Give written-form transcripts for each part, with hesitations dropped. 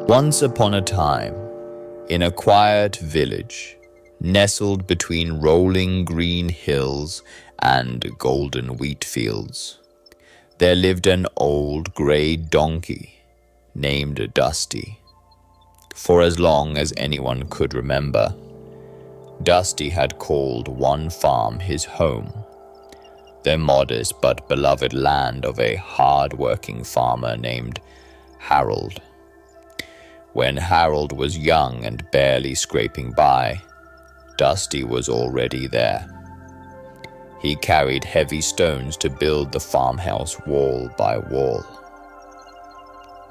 Once upon a time, in a quiet village, nestled between rolling green hills and golden wheat fields, there lived an old grey donkey named Dusty. For as long as anyone could remember, Dusty had called one farm his home, the modest but beloved land of a hard-working farmer named Harold. When Harold was young and barely scraping by, Dusty was already there. He carried heavy stones to build the farmhouse wall by wall.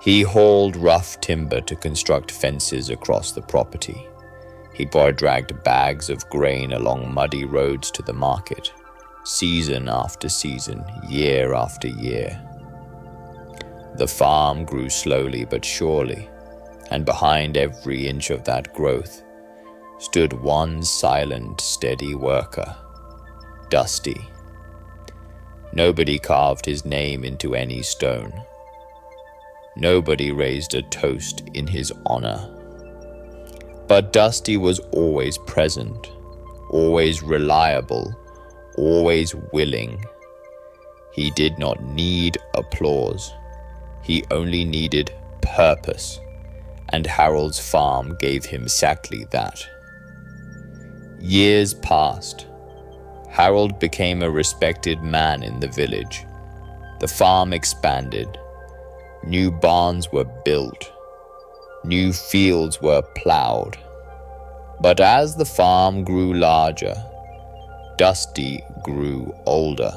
He hauled rough timber to construct fences across the property. He dragged bags of grain along muddy roads to the market, season after season, year after year. The farm grew slowly but surely, and behind every inch of that growth stood one silent, steady worker, Dusty. Nobody carved his name into any stone. Nobody raised a toast in his honor. But Dusty was always present, always reliable, always willing. He did not need applause. He only needed purpose, and Harold's farm gave him exactly that. Years passed. Harold became a respected man in the village. The farm expanded. New barns were built. New fields were plowed. But as the farm grew larger, Dusty grew older.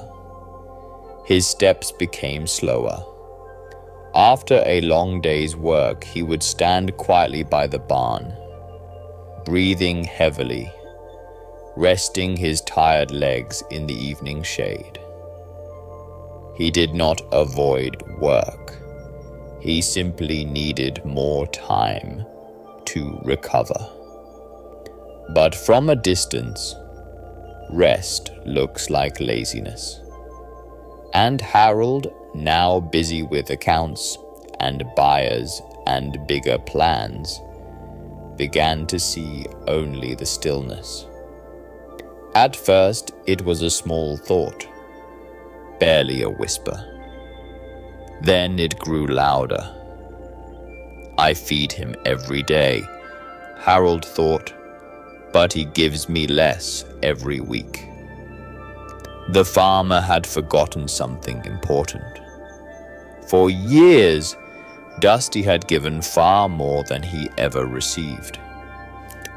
His steps became slower. After a long day's work, he would stand quietly by the barn, breathing heavily, resting his tired legs in the evening shade. He did not avoid work. He simply needed more time to recover. But from a distance, rest looks like laziness. And Harold, now busy with accounts and buyers and bigger plans, began to see only the stillness. At first, it was a small thought, barely a whisper. Then it grew louder. I feed him every day, Harold thought, but he gives me less every week. The farmer had forgotten something important. For years, Dusty had given far more than he ever received.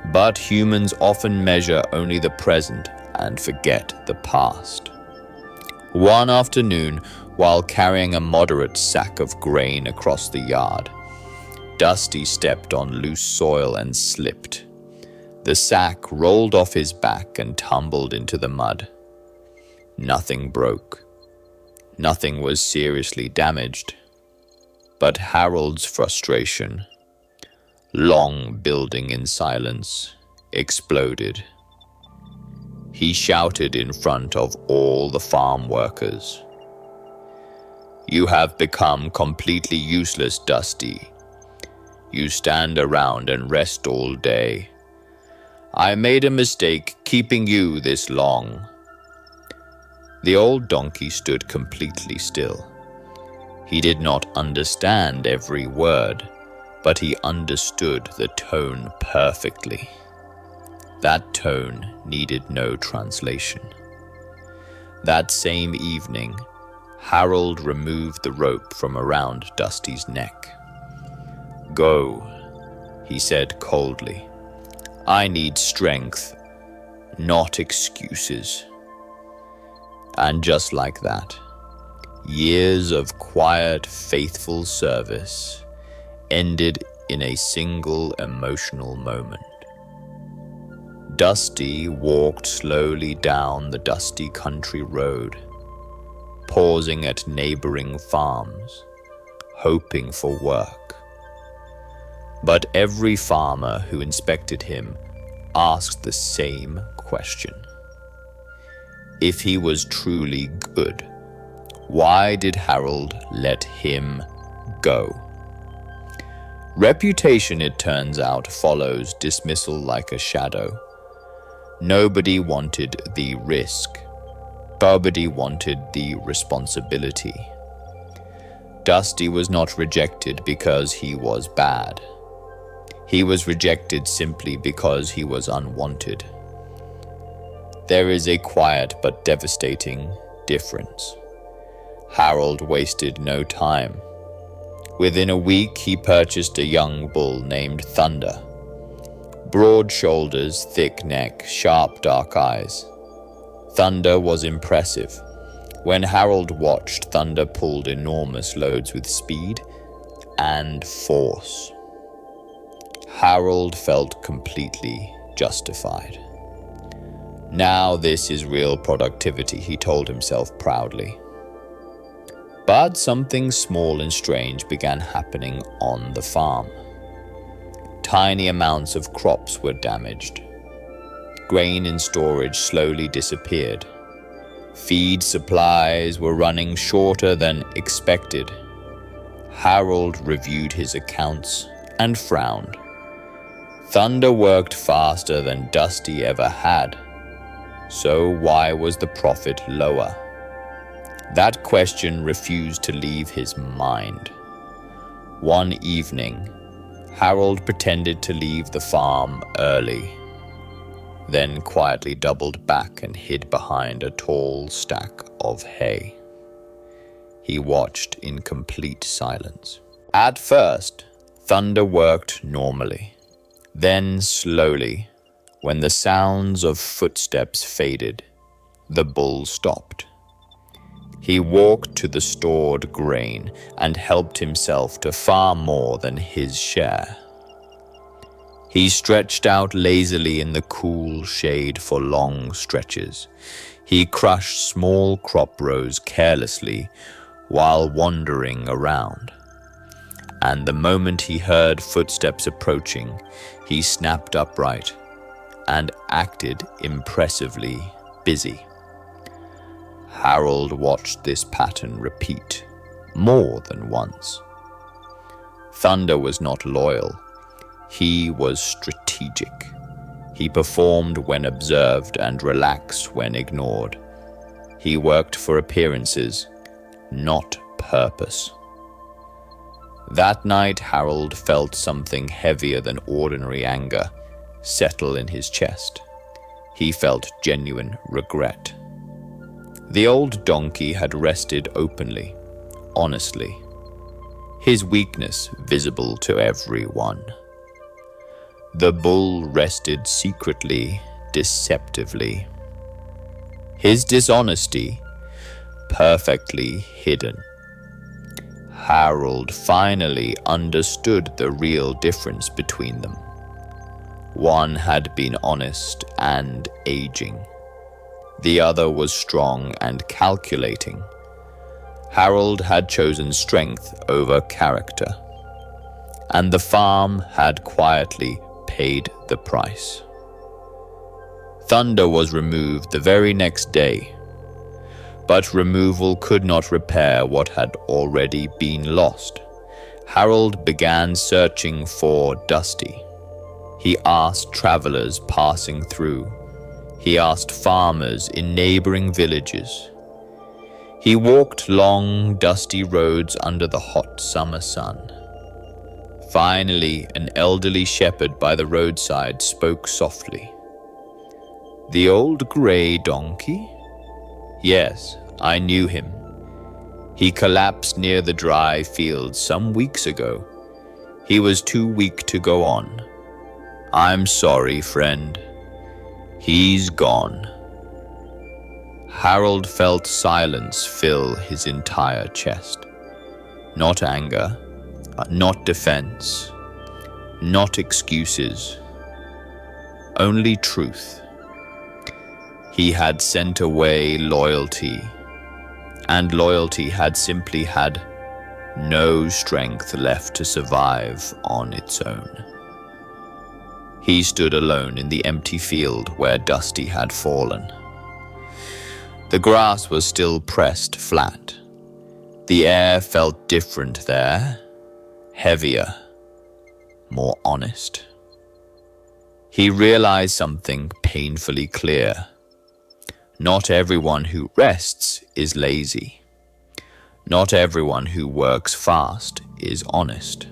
But humans often measure only the present and forget the past. One afternoon, while carrying a moderate sack of grain across the yard, Dusty stepped on loose soil and slipped. The sack rolled off his back and tumbled into the mud. Nothing broke. Nothing was seriously damaged. But Harold's frustration, long building in silence, exploded. He shouted in front of all the farm workers. You have become completely useless, Dusty. You stand around and rest all day. I made a mistake keeping you this long. The old donkey stood completely still. He did not understand every word, but he understood the tone perfectly. That tone needed no translation. That same evening, Harold removed the rope from around Dusty's neck. Go, he said coldly. I need strength, not excuses. And just like that, years of quiet, faithful service ended in a single emotional moment. Dusty walked slowly down the dusty country road, pausing at neighboring farms, hoping for work. But every farmer who inspected him asked the same question. If he was truly good, why did Harold let him go? Reputation, it turns out, follows dismissal like a shadow. Nobody wanted the risk. Nobody wanted the responsibility. Dusty was not rejected because he was bad. He was rejected simply because he was unwanted. There is a quiet but devastating difference. Harold wasted no time. Within a week, he purchased a young bull named Thunder. Broad shoulders, thick neck, sharp dark eyes. Thunder was impressive. When Harold watched, Thunder pulled enormous loads with speed and force. Harold felt completely justified. Now this is real productivity, he told himself proudly. But something small and strange began happening on the farm. Tiny amounts of crops were damaged. Grain in storage slowly disappeared. Feed supplies were running shorter than expected. Harold reviewed his accounts and frowned. Thunder worked faster than Dusty ever had. So why was the profit lower? That question refused to leave his mind. One evening, Harold pretended to leave the farm early, then quietly doubled back and hid behind a tall stack of hay. He watched in complete silence. At first, Thunder worked normally. Then slowly, when the sounds of footsteps faded, the bull stopped. He walked to the stored grain and helped himself to far more than his share. He stretched out lazily in the cool shade for long stretches. He crushed small crop rows carelessly while wandering around. And the moment he heard footsteps approaching, he snapped upright and acted impressively busy. Harold watched this pattern repeat more than once. Thunder was not loyal. He was strategic. He performed when observed and relaxed when ignored. He worked for appearances, not purpose. That night, Harold felt something heavier than ordinary anger settle in his chest. He felt genuine regret. The old donkey had rested openly, honestly, his weakness visible to everyone. The bull rested secretly, deceptively. His dishonesty perfectly hidden. Harold finally understood the real difference between them. One had been honest and aging. The other was strong and calculating. Harold had chosen strength over character, and the farm had quietly paid the price. Thunder was removed the very next day, but removal could not repair what had already been lost. Harold began searching for Dusty. He asked travelers passing through. He asked farmers in neighboring villages. He walked long, dusty roads under the hot summer sun. Finally, an elderly shepherd by the roadside spoke softly. "The old gray donkey?" "Yes, I knew him. He collapsed near the dry fields some weeks ago. He was too weak to go on. I'm sorry, friend. He's gone." Harold felt silence fill his entire chest. Not anger, not defense, not excuses, only truth. He had sent away loyalty, and loyalty had simply had no strength left to survive on its own. He stood alone in the empty field where Dusty had fallen. The grass was still pressed flat. The air felt different there, heavier, more honest. He realized something painfully clear. Not everyone who rests is lazy. Not everyone who works fast is honest.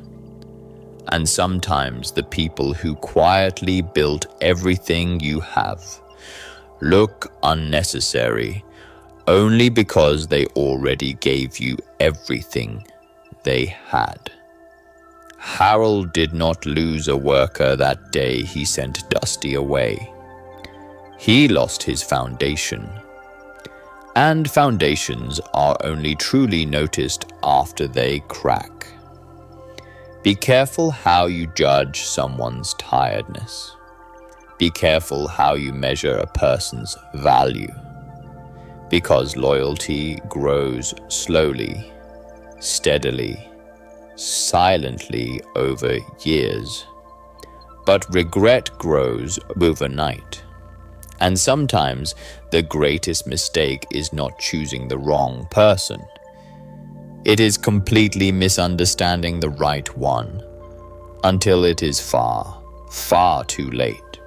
And sometimes the people who quietly built everything you have look unnecessary only because they already gave you everything they had. Harold did not lose a worker that day he sent Dusty away. He lost his foundation. And foundations are only truly noticed after they crack. Be careful how you judge someone's tiredness. Be careful how you measure a person's value. Because loyalty grows slowly, steadily, silently over years. But regret grows overnight. And sometimes the greatest mistake is not choosing the wrong person. It is completely misunderstanding the right one until it is far, far too late.